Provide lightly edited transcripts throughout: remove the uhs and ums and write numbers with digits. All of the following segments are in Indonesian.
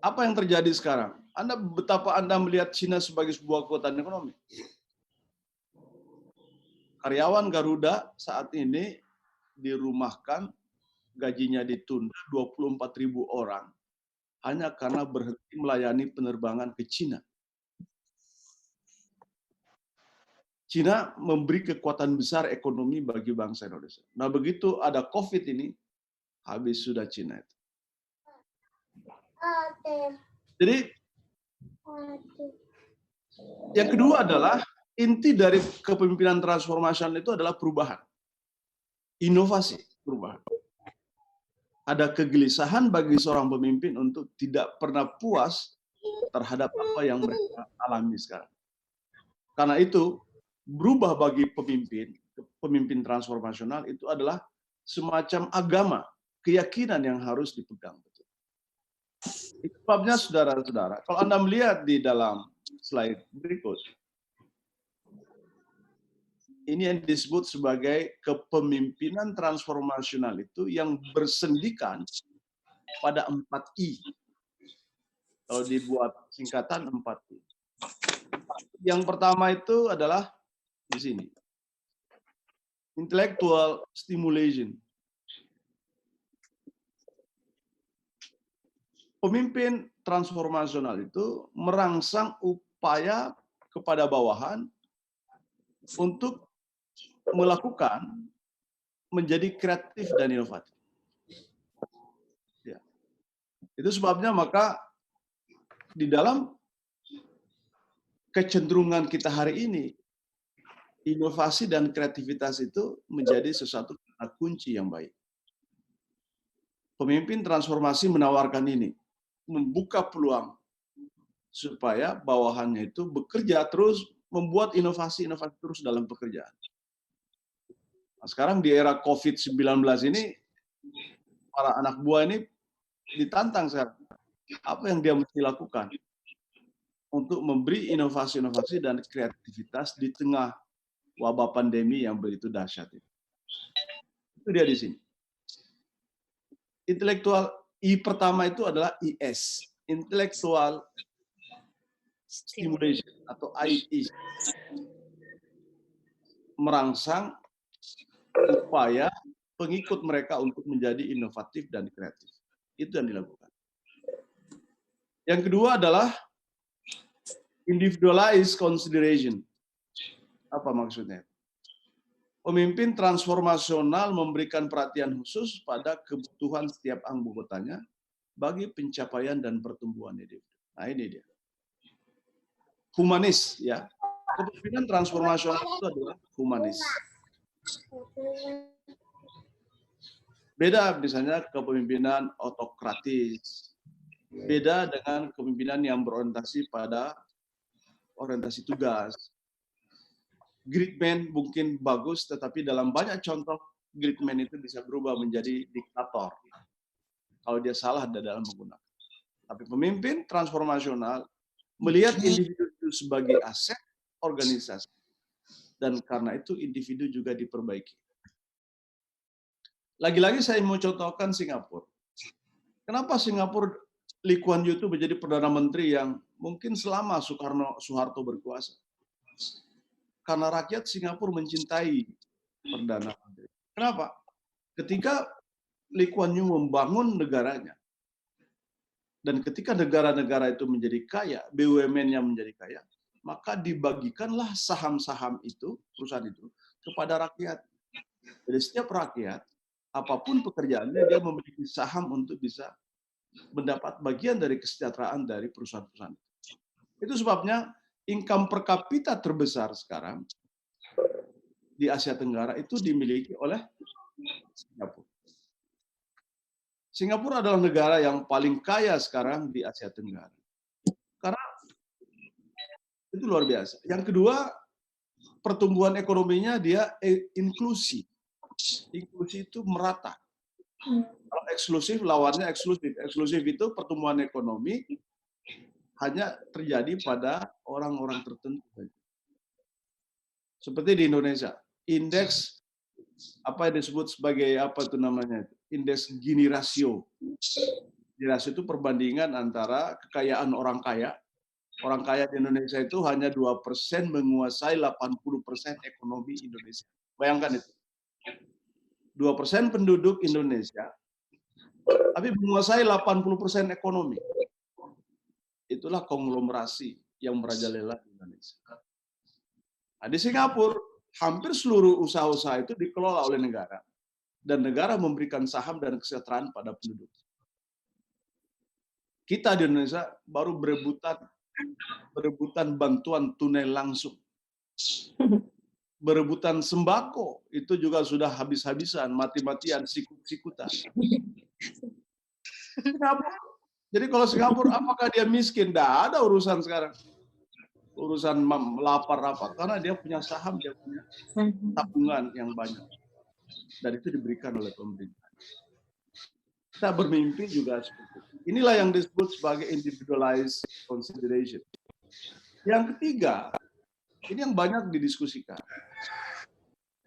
Apa yang terjadi sekarang? Betapa Anda melihat Cina sebagai sebuah kekuatan ekonomi. Karyawan Garuda saat ini dirumahkan, gajinya ditunda 24.000 orang hanya karena berhenti melayani penerbangan ke Cina. Cina memberi kekuatan besar ekonomi bagi bangsa Indonesia. Nah, begitu ada COVID ini, habis sudah Cina itu. Jadi, yang kedua adalah inti dari kepemimpinan transformasional itu adalah perubahan. Inovasi, perubahan. Ada kegelisahan bagi seorang pemimpin untuk tidak pernah puas terhadap apa yang mereka alami sekarang. Karena itu, berubah bagi pemimpin transformasional itu adalah semacam agama, keyakinan yang harus dipegang. Itu sebabnya saudara-saudara, kalau Anda melihat di dalam slide berikut, ini yang disebut sebagai kepemimpinan transformasional itu yang bersendikan pada 4I. Kalau dibuat singkatan 4I. Yang pertama itu adalah di sini. Intellectual stimulation. Pemimpin transformasional itu merangsang upaya kepada bawahan untuk melakukan menjadi kreatif dan inovatif. Ya. Itu sebabnya maka di dalam kecenderungan kita hari ini, inovasi dan kreativitas itu menjadi sesuatu kunci yang baik. Pemimpin transformasi menawarkan ini, membuka peluang supaya bawahannya itu bekerja terus, membuat inovasi-inovasi terus dalam pekerjaan. Nah, sekarang di era COVID-19 ini, para anak buah ini ditantang sekarang. Apa yang dia mesti lakukan untuk memberi inovasi-inovasi dan kreativitas di tengah wabah pandemi yang begitu dahsyat itu. Itu dia di sini. Intelektual I pertama itu adalah IS, intellectual stimulation atau IE. Merangsang upaya pengikut mereka untuk menjadi inovatif dan kreatif. Itu yang dilakukan. Yang kedua adalah individualized consideration. Apa maksudnya? Pemimpin transformasional memberikan perhatian khusus pada kebutuhan setiap anggotanya bagi pencapaian dan pertumbuhan individu. Nah, ini dia. Humanis, ya. Kepemimpinan transformasional itu adalah humanis. Beda misalnya kepemimpinan autokratis. Beda dengan kepemimpinan yang berorientasi pada orientasi tugas. Great man mungkin bagus, tetapi dalam banyak contoh great man itu bisa berubah menjadi diktator kalau dia salah dalam menggunakan. Tapi pemimpin transformasional melihat individu itu sebagai aset organisasi, dan karena itu individu juga diperbaiki. Lagi-lagi saya mau contohkan Singapura. Kenapa Singapura Lee Kuan Yew itu menjadi Perdana Menteri yang mungkin selama Soeharto berkuasa? Karena rakyat Singapura mencintai Perdana Menteri. Kenapa? Ketika Lee Kuan Yew membangun negaranya, dan ketika negara-negara itu menjadi kaya, BUMN-nya menjadi kaya, maka dibagikanlah saham-saham itu, perusahaan itu, kepada rakyat. Jadi setiap rakyat, apapun pekerjaannya, dia memiliki saham untuk bisa mendapat bagian dari kesejahteraan dari perusahaan-perusahaan. Itu sebabnya income per kapita terbesar sekarang di Asia Tenggara itu dimiliki oleh Singapura. Singapura adalah negara yang paling kaya sekarang di Asia Tenggara. Karena itu luar biasa. Yang kedua, pertumbuhan ekonominya dia inklusi. Inklusi itu merata. Kalau eksklusif, lawannya eksklusif. Eksklusif itu pertumbuhan ekonomi hanya terjadi pada orang-orang tertentu. Seperti di Indonesia, indeks apa yang disebut sebagai apa itu namanya? Indeks Gini rasio. Jelas itu perbandingan antara kekayaan orang kaya. Orang kaya di Indonesia itu hanya 2% menguasai 80% ekonomi Indonesia. Bayangkan itu. 2% penduduk Indonesia, tapi menguasai 80% ekonomi. Itulah konglomerasi yang merajalela di Indonesia. Nah, di Singapura, hampir seluruh usaha-usaha itu dikelola oleh negara. Dan negara memberikan saham dan kesejahteraan pada penduduk. Kita di Indonesia baru berebutan bantuan tunai langsung. Berebutan sembako, itu juga sudah habis-habisan, mati-matian, sikut-sikutan. Jadi kalau Singapura, apakah dia miskin? Tidak ada urusan sekarang. Urusan lapar apa, karena dia punya saham, dia punya tabungan yang banyak. Dan itu diberikan oleh pemerintah. Kita bermimpi juga seperti itu. Inilah yang disebut sebagai individualized consideration. Yang ketiga, ini yang banyak didiskusikan.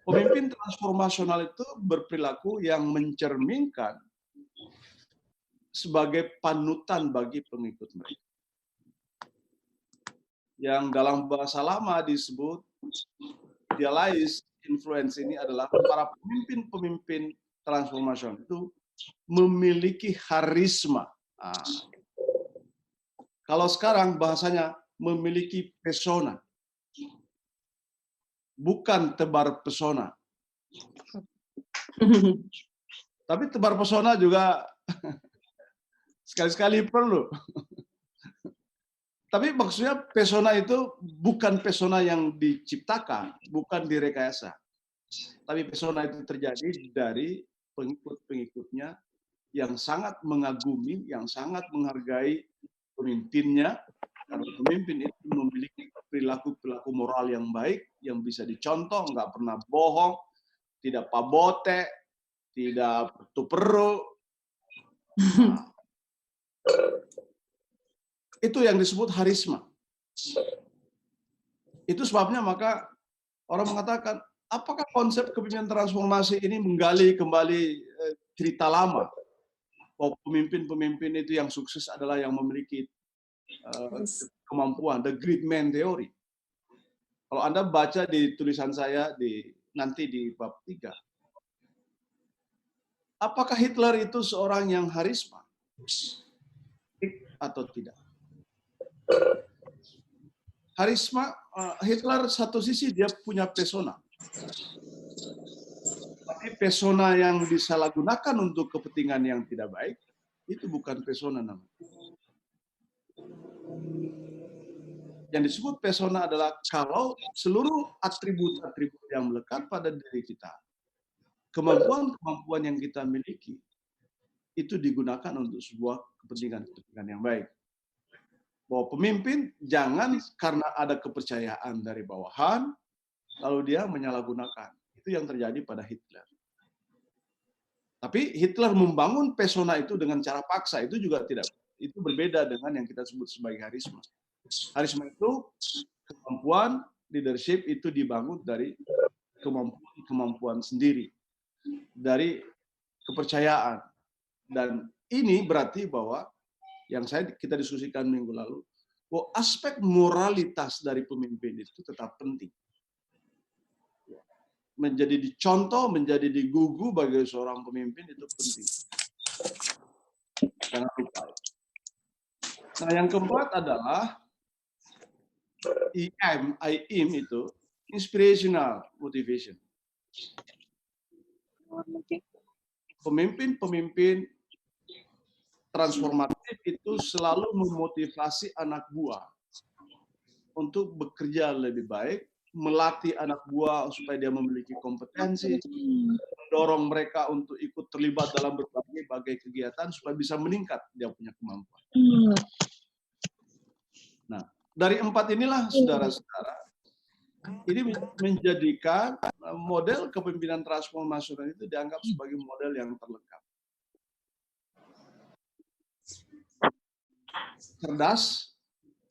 Pemimpin transformasional itu berperilaku yang mencerminkan sebagai panutan bagi pengikut mereka. Yang dalam bahasa lama disebut idealized influence, ini adalah para pemimpin-pemimpin transformasional itu memiliki karisma. Kalau sekarang bahasanya memiliki pesona, bukan tebar pesona. Tapi tebar pesona juga sekali-sekali perlu. Tapi maksudnya pesona itu bukan pesona yang diciptakan, bukan direkayasa. Tapi pesona itu terjadi dari pengikut-pengikutnya yang sangat mengagumi, yang sangat menghargai pemimpinnya, karena pemimpin itu memiliki perilaku-perilaku moral yang baik, yang bisa dicontoh, nggak pernah bohong, tidak pabote, tidak tuperu. Nah, itu yang disebut harisma. Itu sebabnya maka orang mengatakan, apakah konsep kepemimpinan transformasi ini menggali kembali cerita lama? Bahwa pemimpin-pemimpin itu yang sukses adalah yang memiliki kemampuan, the great man theory. Kalau Anda baca di tulisan saya nanti di bab 3, apakah Hitler itu seorang yang harisma atau tidak? Harisma, Hitler satu sisi dia punya pesona. Tapi pesona yang disalahgunakan untuk kepentingan yang tidak baik, itu bukan pesona namanya. Yang disebut pesona adalah kalau seluruh atribut-atribut yang melekat pada diri kita, kemampuan-kemampuan yang kita miliki, itu digunakan untuk sebuah kepentingan yang baik. Bahwa pemimpin jangan karena ada kepercayaan dari bawahan, lalu dia menyalahgunakan. Itu yang terjadi pada Hitler. Tapi Hitler membangun pesona itu dengan cara paksa, itu juga tidak. Itu berbeda dengan yang kita sebut sebagai harisma. Harisma itu kemampuan leadership itu dibangun dari kemampuan sendiri, dari kepercayaan. Dan ini berarti bahwa yang kita diskusikan minggu lalu, bahwa aspek moralitas dari pemimpin itu tetap penting. Menjadi dicontoh, menjadi digugu bagi seorang pemimpin itu penting. Jangan lupa. Nah, yang keempat adalah IM itu inspirational motivation. Pemimpin-pemimpin transformatif itu selalu memotivasi anak buah untuk bekerja lebih baik, melatih anak buah supaya dia memiliki kompetensi, mendorong mereka untuk ikut terlibat dalam berbagai kegiatan supaya bisa meningkat dia punya kemampuan. Nah, dari 4 inilah saudara-saudara, ini menjadikan model kepemimpinan transformasional itu dianggap sebagai model yang terlengkap. Cerdas,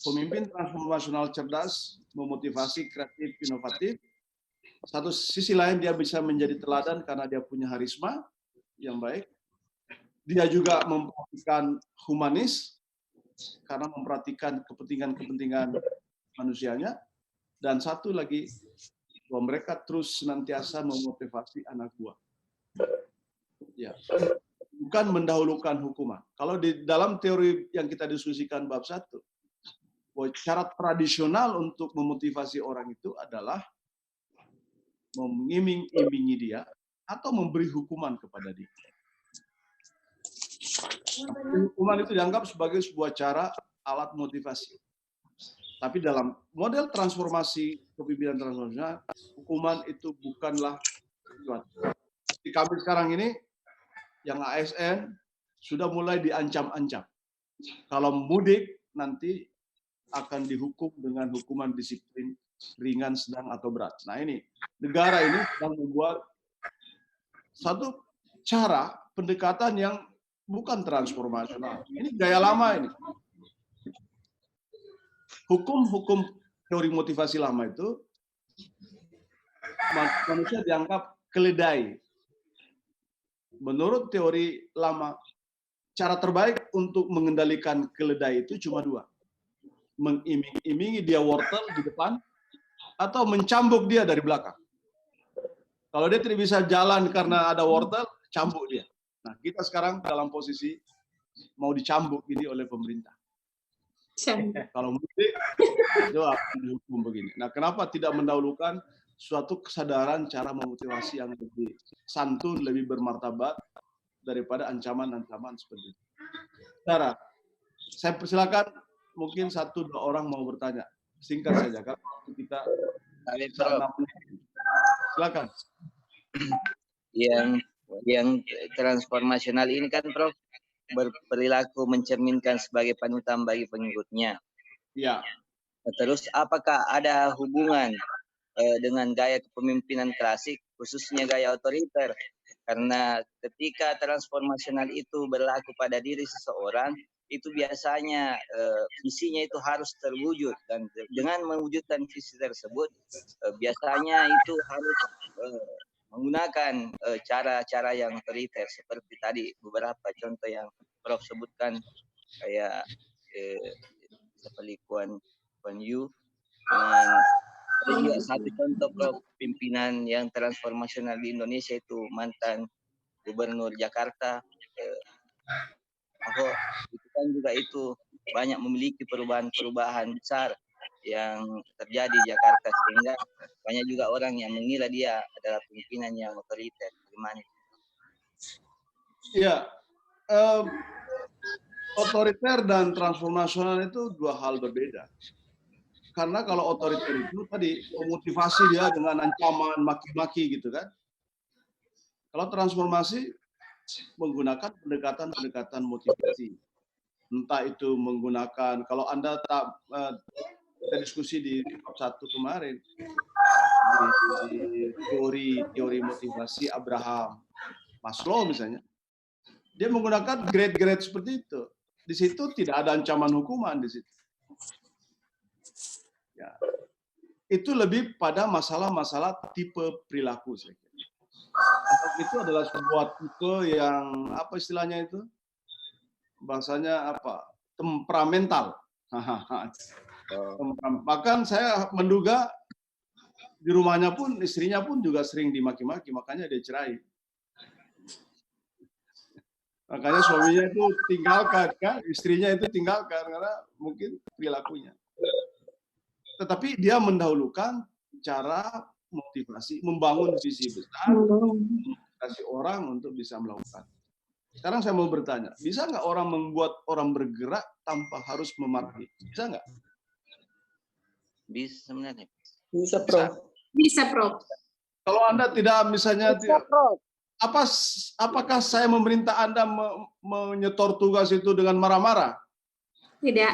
pemimpin transformasional cerdas, memotivasi, kreatif, inovatif. Satu sisi lain dia bisa menjadi teladan karena dia punya harisma yang baik. Dia juga memperhatikan humanis, karena memperhatikan kepentingan-kepentingan manusianya. Dan satu lagi, bahwa mereka terus senantiasa memotivasi anak buah. Ya. Bukan mendahulukan hukuman. Kalau di dalam teori yang kita diskusikan bab 1, bahwa cara tradisional untuk memotivasi orang itu adalah mengiming-imingi dia atau memberi hukuman kepada dia. Hukuman itu dianggap sebagai sebuah cara alat motivasi. Tapi dalam model transformasi kepemimpinan transnasional, hukuman itu bukanlah sesuatu. Di kami sekarang ini, yang ASN sudah mulai diancam-ancam. Kalau mudik nanti akan dihukum dengan hukuman disiplin ringan, sedang, atau berat. Nah ini, negara ini sedang membuat satu cara pendekatan yang bukan transformasional. Ini gaya lama ini. Hukum-hukum teori motivasi lama itu, manusia dianggap keledai. Menurut teori lama, cara terbaik untuk mengendalikan keledai itu cuma 2. Mengiming-imingi dia wortel di depan, atau mencambuk dia dari belakang. Kalau dia tidak bisa jalan karena ada wortel, cambuk dia. Nah, kita sekarang dalam posisi mau dicambuk ini oleh pemerintah. Kalau mudik, itu akan dihukum begini. Nah, kenapa tidak mendahulukan suatu kesadaran cara memotivasi yang lebih santun, lebih bermartabat daripada ancaman-ancaman seperti itu. Saudara, saya persilakan, mungkin 1-2 orang mau bertanya. Singkat saja, karena waktu kita 6 menit. Silakan. Yang transformasional ini kan, Prof, berperilaku mencerminkan sebagai panutan bagi pengikutnya. Ya. Terus apakah ada hubungan dengan gaya kepemimpinan klasik, khususnya gaya otoriter? Karena ketika transformasional itu berlaku pada diri seseorang, itu biasanya visinya itu harus terwujud, dan dengan mewujudkan visi tersebut biasanya itu harus menggunakan cara-cara yang otoriter, seperti tadi beberapa contoh yang Prof sebutkan, kayak seperti Kuan Yu, dengan juga satu contoh, Prof, pimpinan yang transformasional di Indonesia itu mantan Gubernur Jakarta, Ahok. Itu kan juga itu banyak memiliki perubahan-perubahan besar yang terjadi di Jakarta, sehingga banyak juga orang yang mengira dia adalah pimpinan yang otoriter. Bagaimana? Ya, otoriter dan transformasional itu 2 hal berbeda. Karena kalau otoriter itu tadi memotivasi dia dengan ancaman, maki-maki gitu kan. Kalau transformasi menggunakan pendekatan-pendekatan motivasi. Entah itu menggunakan, kalau Anda kita diskusi di bab 1 kemarin, di teori motivasi Abraham Maslow misalnya, dia menggunakan grade-grade seperti itu. Di situ tidak ada ancaman hukuman di situ. Ya. Itu lebih pada masalah-masalah tipe perilaku, saya kira. Itu adalah sebuah tipe yang apa istilahnya itu? Bahasanya apa? Temperamental. Bahkan saya menduga di rumahnya pun, istrinya pun juga sering dimaki-maki, makanya dia cerai. Makanya suaminya itu tinggalkan, kan? Istrinya itu tinggalkan karena mungkin perilakunya. Tetapi dia mendahulukan cara motivasi, membangun visi besar, motivasi orang untuk bisa melakukan. Sekarang saya mau bertanya, bisa nggak orang membuat orang bergerak tanpa harus memaki? Bisa nggak? Bisa sebenarnya. Bisa, Prof. Bisa, Prof. Kalau Anda tidak, misalnya, Bisa, Prof. Apakah saya memerintah Anda menyetor tugas itu dengan marah-marah? Tidak.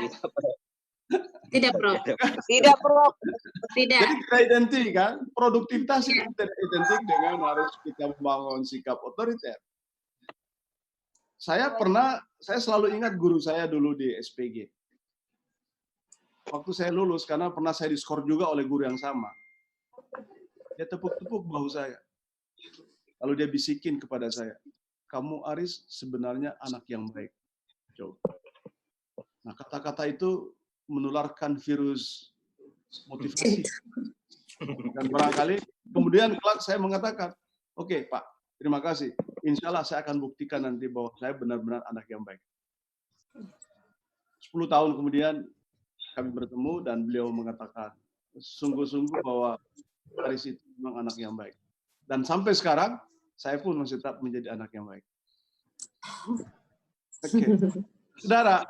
Tidak, Prof. Tidak, Prof. Tidak. Jadi kita identik kan, produktivitas itu tidak identik dengan harus kita membangun sikap otoriter. Saya selalu ingat guru saya dulu di SPG. Waktu saya lulus, karena pernah saya diskor juga oleh guru yang sama. Dia tepuk-tepuk bahu saya. Lalu dia bisikin kepada saya, kamu Aris sebenarnya anak yang baik. Coba. Nah, kata-kata itu menularkan virus motivasi. Dan barangkali kemudian kelak saya mengatakan, oke, Pak, terima kasih. Insya Allah saya akan buktikan nanti bahwa saya benar-benar anak yang baik. 10 tahun kemudian kami bertemu dan beliau mengatakan sungguh-sungguh bahwa Aris itu memang anak yang baik. Dan sampai sekarang saya pun masih tetap menjadi anak yang baik. Oke. Saudara,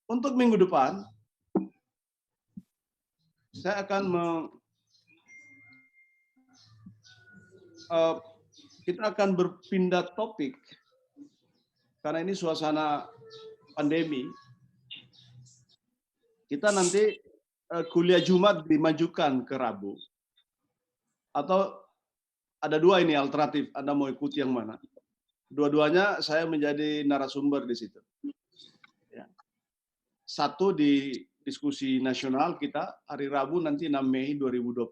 untuk minggu depan saya akan kita akan berpindah topik karena ini suasana pandemi. Kita nanti kuliah Jumat dimajukan ke Rabu. Atau ada dua ini alternatif, Anda mau ikuti yang mana? Dua-duanya saya menjadi narasumber di situ. Ya. Satu di diskusi nasional kita hari Rabu nanti 6 Mei 2020.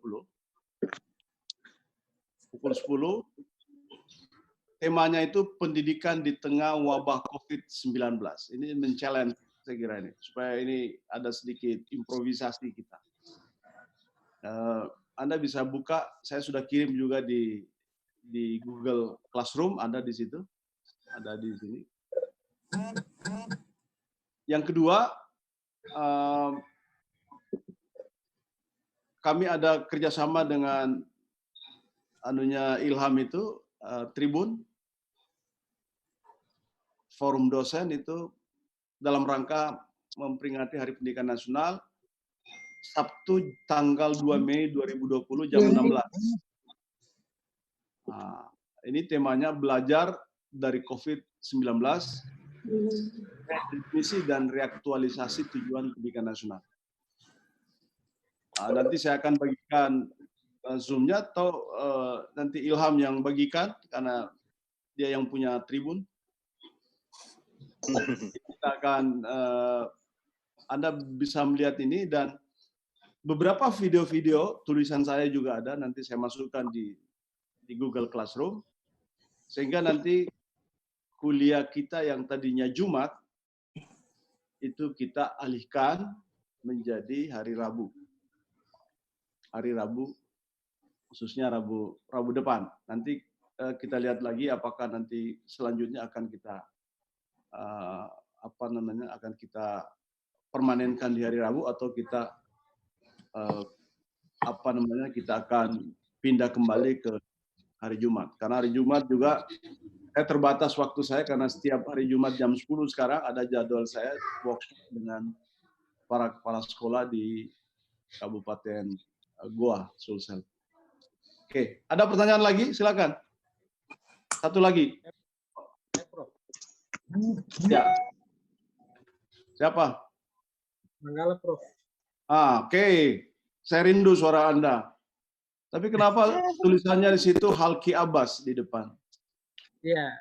Pukul 10. Temanya itu pendidikan di tengah wabah COVID-19. Ini men-challenge saya kira ini, supaya ini ada sedikit improvisasi kita. Anda bisa buka, saya sudah kirim juga di Google Classroom, ada di situ, ada di sini. Yang kedua, kami ada kerjasama dengan Ilham itu, Tribun, forum dosen itu dalam rangka memperingati Hari Pendidikan Nasional, Sabtu tanggal 2 Mei 2020 jam 16. Nah, ini temanya belajar dari COVID-19, definisi dan reaktualisasi tujuan pendidikan nasional. Nah, nanti saya akan bagikan Zoom-nya atau nanti Ilham yang bagikan karena dia yang punya Tribun. Kita akan Anda bisa melihat ini dan beberapa video-video tulisan saya juga ada, nanti saya masukkan di Google Classroom, sehingga nanti kuliah kita yang tadinya Jumat, itu kita alihkan menjadi hari Rabu. Hari Rabu, khususnya Rabu depan. Nanti kita lihat lagi apakah nanti selanjutnya akan kita akan kita permanenkan di hari Rabu atau kita kita akan pindah kembali ke hari Jumat. Karena hari Jumat juga saya terbatas waktu saya karena setiap hari Jumat jam 10 sekarang ada jadwal saya workshop dengan para kepala sekolah di Kabupaten Goa, Sulsel. Oke, ada pertanyaan lagi? Silakan. Satu lagi. Ya. Siapa? Manggala, Prof. Oke. Saya rindu suara Anda. Tapi kenapa tulisannya di situ Halki Abbas di depan? Ya,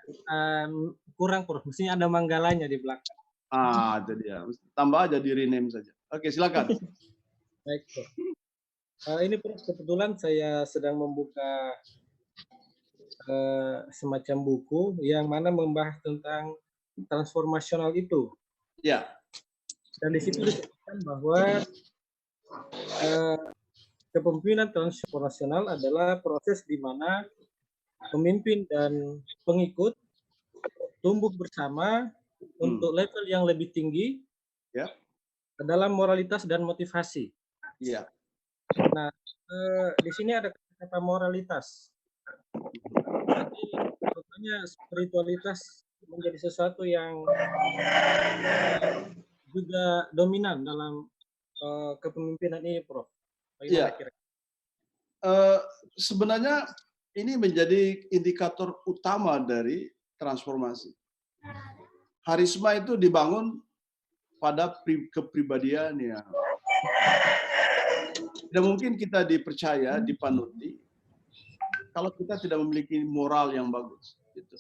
kurang, Prof. Mestinya ada Manggalanya di belakang. Jadi ya. Tambah aja di rename saja. Oke, silakan. Baik, Prof. Ini Prof, kebetulan saya sedang membuka semacam buku yang mana membahas tentang transformasional itu. Ya. Dan di situ disebutkan bahwa kepemimpinan transformasional adalah proses di mana pemimpin dan pengikut tumbuh bersama untuk level yang lebih tinggi dalam moralitas dan motivasi. Ya. Nah, di sini ada kata moralitas. Jadi, rupanya spiritualitas menjadi sesuatu yang juga dominan dalam kepemimpinan ini, Prof. Iya. Sebenarnya ini menjadi indikator utama dari transformasi. Harisma itu dibangun pada kepribadian yang tidak mungkin kita dipercaya, dipanuti, kalau kita tidak memiliki moral yang bagus. Gitu.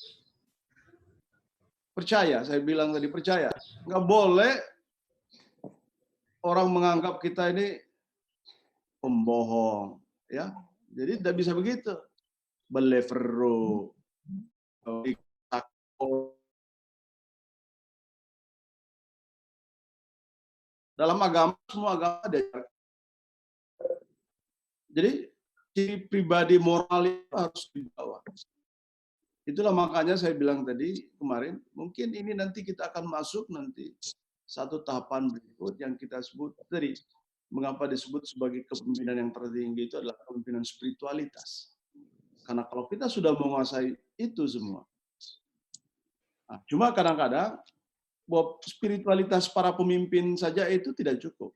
Percaya, saya bilang tadi percaya. Nggak boleh orang menganggap kita ini pembohong, ya. Jadi tidak bisa begitu. Belevero, Dalam agama, semua agama ada. Jadi ciri pribadi moral itu harus dibawa. Itulah makanya saya bilang tadi kemarin, mungkin ini nanti kita akan masuk nanti satu tahapan berikut yang kita sebut tadi. Mengapa disebut sebagai kepemimpinan yang tertinggi itu adalah kepemimpinan spiritualitas. Karena kalau kita sudah menguasai itu semua. Nah, cuma kadang-kadang bahwa spiritualitas para pemimpin saja itu tidak cukup.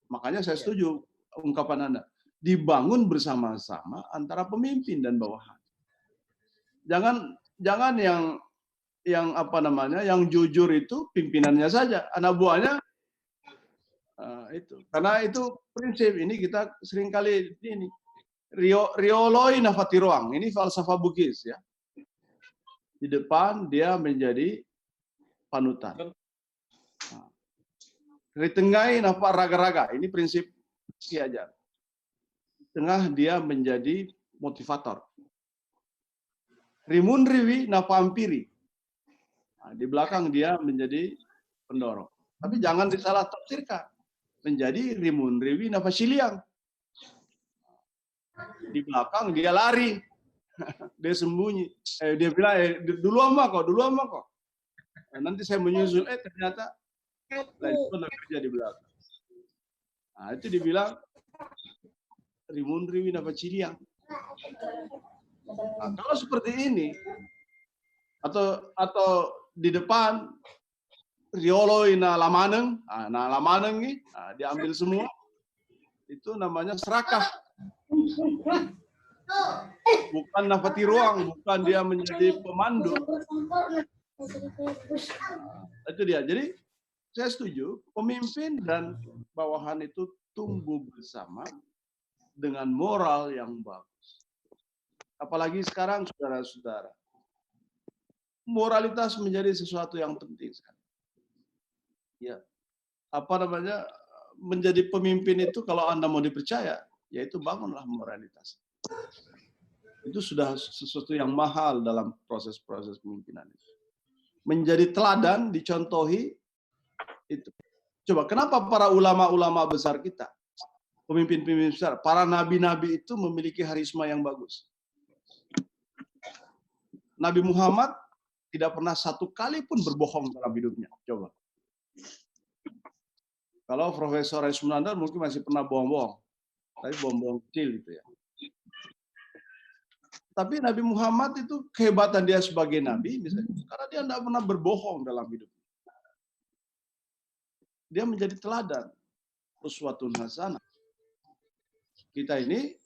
Makanya saya setuju ungkapan Anda. Dibangun bersama-sama antara pemimpin dan bawahan. Jangan yang apa namanya, yang jujur itu pimpinannya saja, anak buahnya itu. Karena itu prinsip ini kita seringkali ini rioloi nafati ruang. Ini falsafah Bugis ya. Di depan dia menjadi panutan. Ritengai nafak raga-raga. Ini prinsip Ki Hajar. Tengah dia menjadi motivator. Rimun riwi napampiri. Nah, di belakang dia menjadi pendorong. Tapi jangan disalah tafsirkan. Menjadi rimun riwi nafasiliang. Di belakang dia lari. Dia sembunyi. Dia bilang, dulu sama kok. Nah, nanti saya menyusul, ternyata itu kerja di belakang. Nah, itu dibilang rimun riwi nafasiliang. Nah, kalau seperti ini atau di depan riolo ina lamaneng, lamaneng ini diambil semua, itu namanya serakah. Bukan nafati ruang, bukan dia menjadi pemandu. Itu dia. Jadi saya setuju pemimpin dan bawahan itu tumbuh bersama dengan moral yang bagus. Apalagi sekarang saudara-saudara, moralitas menjadi sesuatu yang penting sekali. Ya, apa namanya, menjadi pemimpin itu kalau Anda mau dipercaya, yaitu bangunlah moralitas. Itu sudah sesuatu yang mahal dalam proses-proses pemimpinan itu. Menjadi teladan, dicontohi, itu. Coba, kenapa para ulama-ulama besar kita, pemimpin-pemimpin besar, para nabi-nabi itu memiliki harisma yang bagus? Nabi Muhammad tidak pernah satu kali pun berbohong dalam hidupnya. Coba. Kalau Profesor Resmunandar mungkin masih pernah bohong-bohong. Tapi bohong-bohong kecil gitu ya. Tapi Nabi Muhammad itu kehebatan dia sebagai nabi, misalnya, karena dia tidak pernah berbohong dalam hidupnya. Dia menjadi teladan. Uswatun hasanah. Kita ini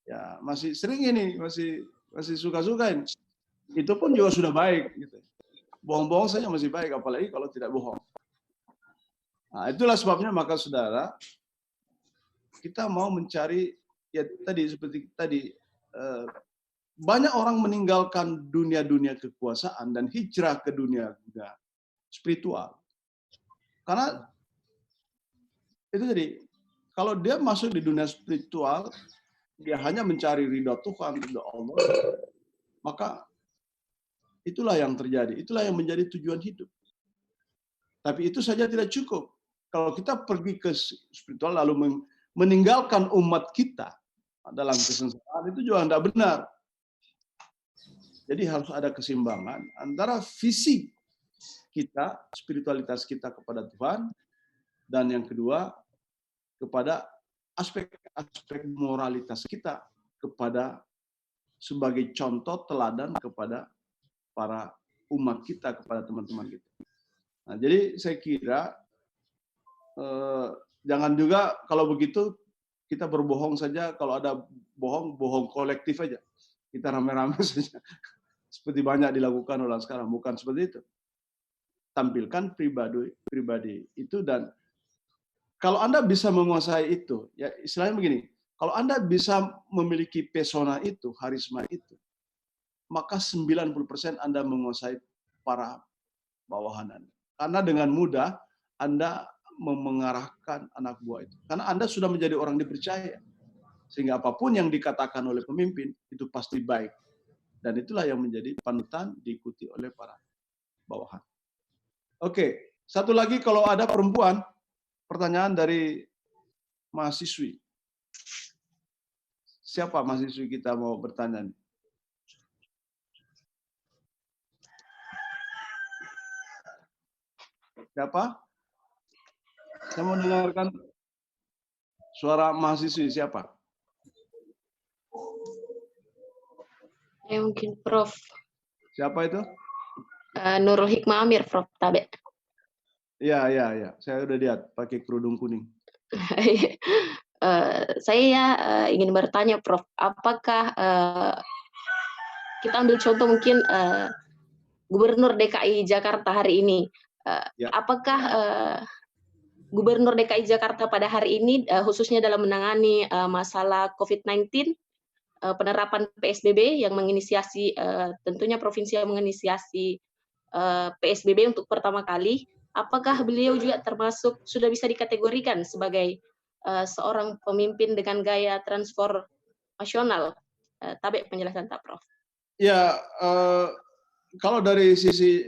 ya masih sering ini, masih suka-suka ini. Itu pun juga sudah baik. Gitu. Bohong-bohong saja masih baik, apalagi kalau tidak bohong. Nah, itulah sebabnya maka saudara, kita mau mencari, ya tadi seperti tadi, banyak orang meninggalkan dunia-dunia kekuasaan dan hijrah ke dunia spiritual. Karena itu jadi, kalau dia masuk di dunia spiritual, dia hanya mencari ridha Tuhan, ridha Allah, maka itulah yang terjadi. Itulah yang menjadi tujuan hidup. Tapi itu saja tidak cukup. Kalau kita pergi ke spiritual lalu meninggalkan umat kita dalam kesengsaraan, itu juga tidak benar. Jadi harus ada keseimbangan antara visi kita, spiritualitas kita kepada Tuhan, dan yang kedua, kepada aspek moralitas kita kepada sebagai contoh teladan kepada para umat kita, kepada teman-teman kita. Nah, jadi saya kira jangan juga kalau begitu kita berbohong saja, kalau ada bohong kolektif aja. Kita rame-rame saja. Seperti banyak dilakukan orang sekarang, bukan seperti itu. Tampilkan pribadi itu, dan kalau Anda bisa menguasai itu, ya istilahnya begini, kalau Anda bisa memiliki pesona itu, harisma itu, maka 90% Anda menguasai para bawahan Anda. Karena dengan mudah Anda mengarahkan anak buah itu. Karena Anda sudah menjadi orang dipercaya. Sehingga apapun yang dikatakan oleh pemimpin, itu pasti baik. Dan itulah yang menjadi panutan diikuti oleh para bawahan. Oke, satu lagi kalau ada perempuan, pertanyaan dari mahasiswi. Siapa mahasiswi kita mau bertanya? Siapa? Saya mau dengarkan suara mahasiswi siapa? Ya, mungkin Prof. Siapa itu? Nurul Hikmah Amir, Prof. Tabe. Iya. Saya udah lihat pakai kerudung kuning. Saya ingin bertanya, Prof. Apakah kita ambil contoh mungkin Gubernur DKI Jakarta hari ini, apakah Gubernur DKI Jakarta pada hari ini, khususnya dalam menangani masalah COVID-19, penerapan PSBB yang menginisiasi, tentunya provinsi yang menginisiasi PSBB untuk pertama kali, apakah beliau juga termasuk sudah bisa dikategorikan sebagai seorang pemimpin dengan gaya transformasional? Tabe penjelasan Tak, Prof. Ya, kalau dari sisi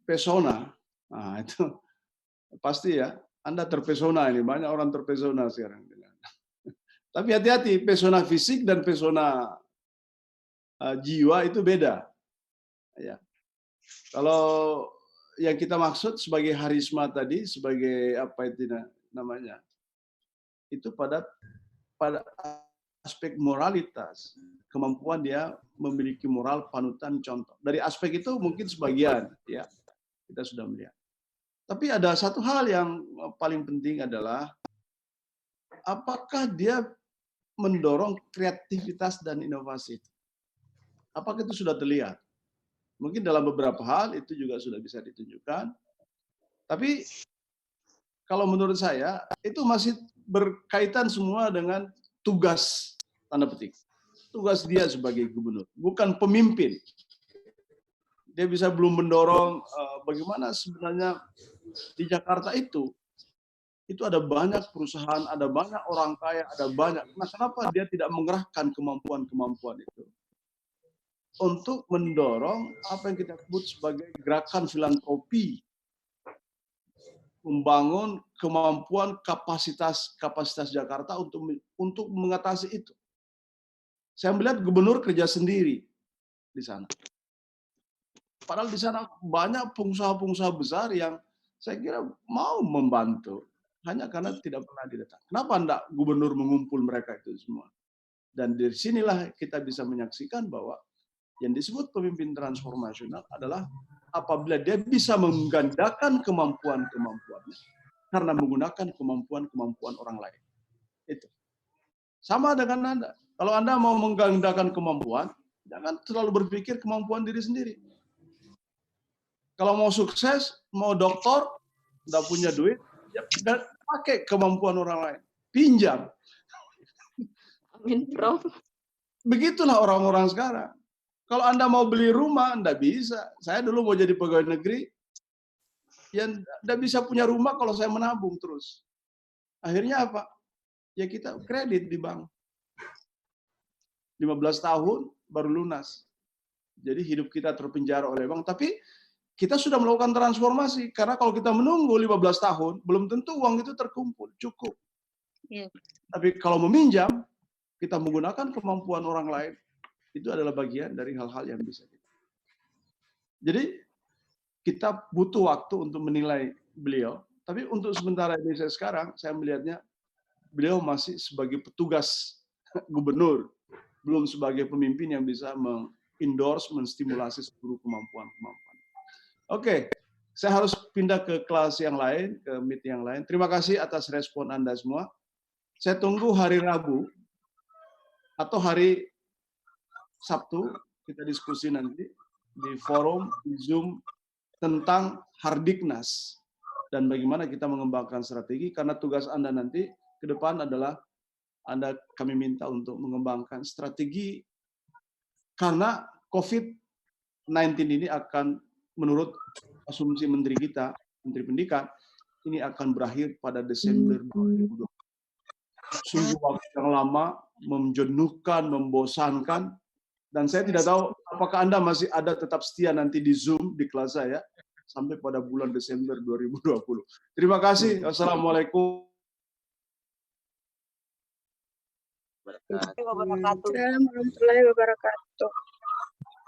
pesona, nah itu pasti ya, Anda terpesona ini, banyak orang terpesona sekarang. Tapi hati-hati, pesona fisik dan pesona jiwa itu beda. Ya. Kalau yang kita maksud sebagai harisma tadi, sebagai apa itu namanya, itu pada aspek moralitas, kemampuan dia memiliki moral, panutan, contoh. Dari aspek itu mungkin sebagian, ya kita sudah melihat. Tapi ada satu hal yang paling penting adalah apakah dia mendorong kreativitas dan inovasi. Apakah itu sudah terlihat? Mungkin dalam beberapa hal itu juga sudah bisa ditunjukkan. Tapi kalau menurut saya itu masih berkaitan semua dengan tugas, tanda petik. Tugas dia sebagai gubernur, bukan pemimpin. Dia bisa belum mendorong bagaimana sebenarnya di Jakarta itu ada banyak perusahaan, ada banyak orang kaya, ada banyak. Nah, kenapa dia tidak mengerahkan kemampuan-kemampuan itu untuk mendorong apa yang kita sebut sebagai gerakan filantropi, membangun kemampuan kapasitas Jakarta untuk mengatasi itu. Saya melihat gubernur kerja sendiri di sana. Padahal di sana banyak pengusaha-pengusaha besar yang saya kira mau membantu, hanya karena tidak pernah didatang. Kenapa enggak gubernur mengumpul mereka itu semua? Dan dari sinilah kita bisa menyaksikan bahwa yang disebut pemimpin transformasional adalah apabila dia bisa menggandakan kemampuan-kemampuannya karena menggunakan kemampuan-kemampuan orang lain. Itu. Sama dengan Anda. Kalau Anda mau menggandakan kemampuan, jangan terlalu berpikir kemampuan diri sendiri. Kalau mau sukses, mau doktor, nggak punya duit, ya pakai kemampuan orang lain. Pinjam. Amin, Prof. Begitulah orang-orang sekarang. Kalau Anda mau beli rumah, Anda bisa. Saya dulu mau jadi pegawai negeri, yang Anda bisa punya rumah kalau saya menabung terus. Akhirnya apa? Ya kita kredit di bank. 15 tahun baru lunas. Jadi hidup kita terpenjara oleh bank. Tapi kita sudah melakukan transformasi. Karena kalau kita menunggu 15 tahun, belum tentu uang itu terkumpul, cukup. Ya. Tapi kalau meminjam, kita menggunakan kemampuan orang lain, itu adalah bagian dari hal-hal yang bisa kita. Jadi kita butuh waktu untuk menilai beliau. Tapi untuk sementara ini sekarang, saya melihatnya beliau masih sebagai petugas gubernur, belum sebagai pemimpin yang bisa endorse, menstimulasi seluruh kemampuan-kemampuan. Oke, saya harus pindah ke kelas yang lain, ke meeting yang lain. Terima kasih atas respon Anda semua. Saya tunggu hari Rabu atau hari Sabtu, kita diskusi nanti di forum, di Zoom, tentang Hardiknas dan bagaimana kita mengembangkan strategi, karena tugas Anda nanti ke depan adalah kami minta untuk mengembangkan strategi, karena COVID-19 ini akan, menurut asumsi Menteri kita, Menteri Pendidikan, ini akan berakhir pada Desember 2020. Sungguh waktu yang lama, menjenuhkan, membosankan, Dan saya tidak tahu apakah Anda masih ada tetap setia nanti di Zoom di kelas saya sampai pada bulan Desember 2020. Terima kasih. Assalamualaikum. Assalamualaikum warahmatullahi wabarakatuh.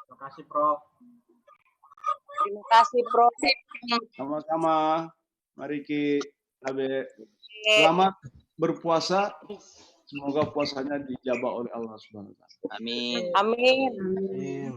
Terima kasih, Prof. Terima kasih, Prof. Sama-sama. Mari Abe. Selamat berpuasa. Semoga puasanya dijabah oleh Allah Subhanahu wa taala. Amin. Amin. Amin.